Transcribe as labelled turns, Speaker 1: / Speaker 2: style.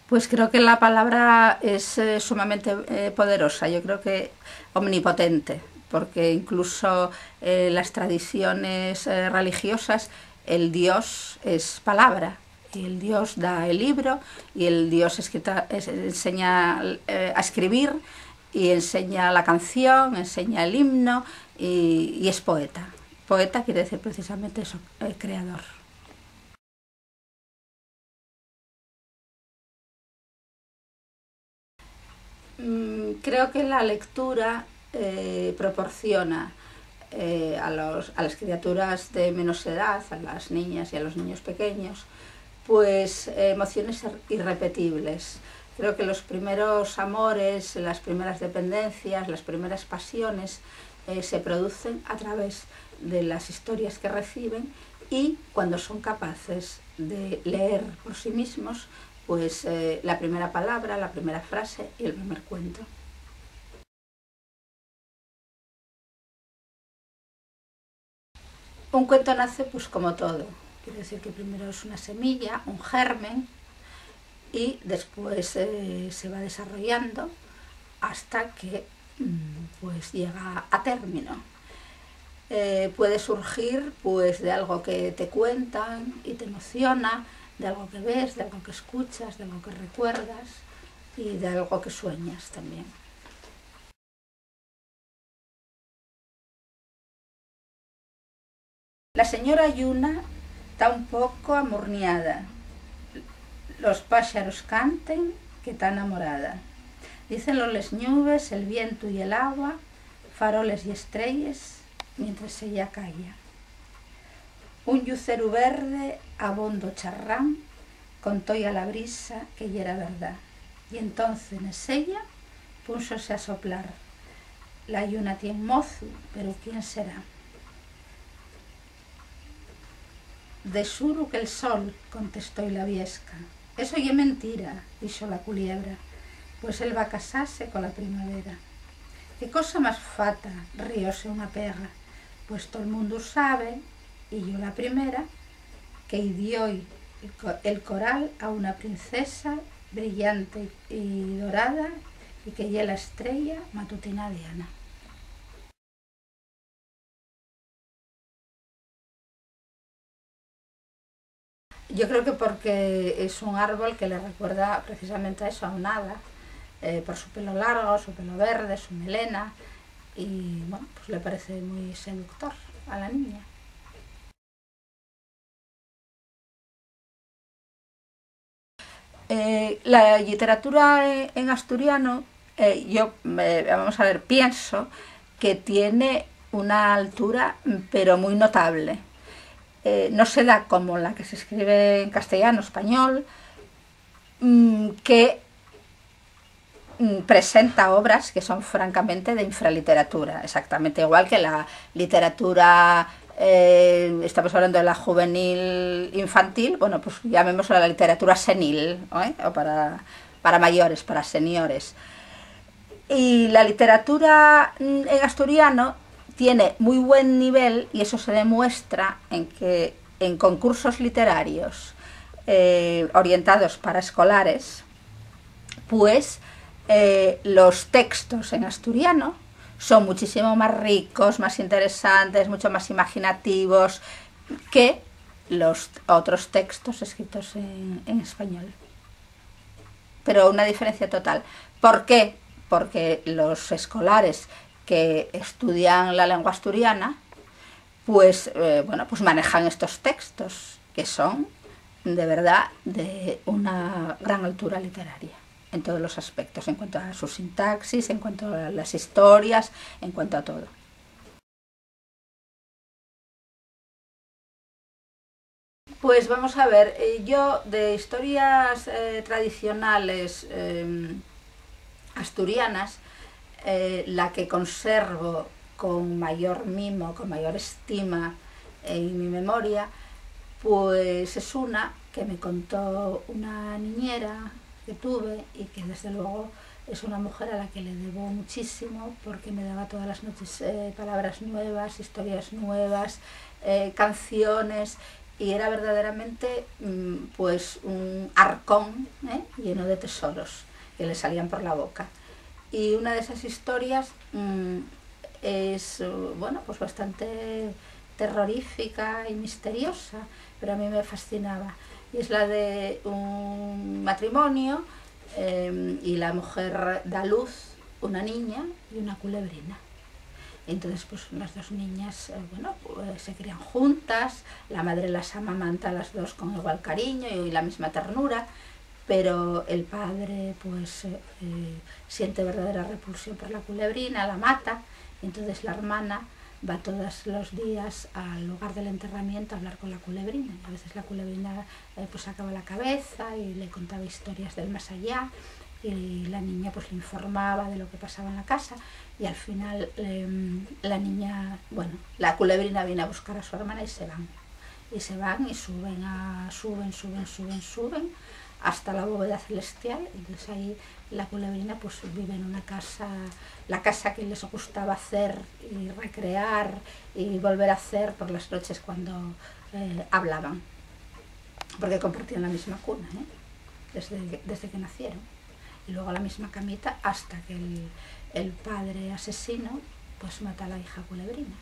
Speaker 1: Pues creo que la palabra es sumamente poderosa, yo creo que omnipotente, porque incluso las tradiciones religiosas, el Dios es palabra, y el Dios da el libro, y el Dios enseña a escribir, y enseña la canción, enseña el himno, y es poeta. Poeta quiere decir precisamente eso, creador. Creo que la lectura proporciona a las criaturas de menos edad, a las niñas y a los niños pequeños, pues emociones irrepetibles. Creo que los primeros amores, las primeras dependencias, las primeras pasiones se producen a través de las historias que reciben, y cuando son capaces de leer por sí mismos, pues la primera palabra, la primera frase y el primer cuento. Un cuento nace pues como todo, quiere decir que primero es una semilla, un germen, y después se va desarrollando hasta que pues llega a término. Puede surgir pues de algo que te cuentan y te emociona, de algo que ves, de algo que escuchas, de algo que recuerdas y de algo que sueñas también. La señora Yuna está un poco amorniada. Los pájaros canten, que está enamorada. Dicen los nubes, el viento y el agua, faroles y estrellas, mientras ella calla. Un lucero verde, abondo charrán, contó a la brisa que ya era verdad. Y entonces ella púsose a soplar. La Yuna tiene mozo, pero ¿quién será? De suru que el sol, contestó la viesca. Eso ya es mentira, dijo la culebra, pues él va a casarse con la primavera. Qué cosa más fata, rióse una pega, pues todo el mundo sabe, y yo la primera, que dio el coral a una princesa brillante y dorada, y que ya la estrella matutina de Ana. Yo creo que porque es un árbol que le recuerda precisamente a eso, a un hada, por su pelo largo, su pelo verde, su melena, y bueno, pues le parece muy seductor a la niña. La literatura en asturiano, vamos a ver, pienso que tiene una altura pero muy notable. No se da como la que se escribe en castellano, español, que presenta obras que son francamente de infraliteratura, exactamente igual que la literatura, estamos hablando de la juvenil infantil, bueno, pues llamémosla la literatura senil, o para mayores, para seniores. Y la literatura en asturiano tiene muy buen nivel, y eso se demuestra en que en concursos literarios orientados para escolares, pues los textos en asturiano son muchísimo más ricos, más interesantes, mucho más imaginativos que los otros textos escritos en español. Pero una diferencia total. ¿Por qué? Porque los escolares que estudian la lengua asturiana, pues, pues manejan estos textos que son de verdad de una gran altura literaria en todos los aspectos, en cuanto a su sintaxis, en cuanto a las historias, en cuanto a todo. Pues vamos a ver, yo de historias tradicionales asturianas, la que conservo con mayor mimo, con mayor estima en mi memoria, pues es una que me contó una niñera que tuve, y que desde luego es una mujer a la que le debo muchísimo, porque me daba todas las noches palabras nuevas, historias nuevas, canciones, y era verdaderamente pues un arcón, lleno de tesoros que le salían por la boca. Y una de esas historias es, bueno, pues bastante terrorífica y misteriosa, pero a mí me fascinaba. Y es la de un matrimonio y la mujer da a luz una niña y una culebrina. Entonces, pues las dos niñas, bueno, pues, se crían juntas, la madre las amamanta a las dos con igual cariño y la misma ternura, pero el padre pues siente verdadera repulsión por la culebrina, la mata, y entonces la hermana va todos los días al lugar del enterramiento a hablar con la culebrina, y a veces la culebrina pues sacaba la cabeza y le contaba historias del más allá, y la niña pues le informaba de lo que pasaba en la casa, y al final la niña, bueno, la culebrina viene a buscar a su hermana y se van y suben hasta la bóveda celestial. Entonces ahí la culebrina pues vive en una casa, la casa que les gustaba hacer y recrear y volver a hacer por las noches cuando hablaban, porque compartían la misma cuna, desde que nacieron, y luego la misma camita hasta que el padre asesino pues mata a la hija culebrina.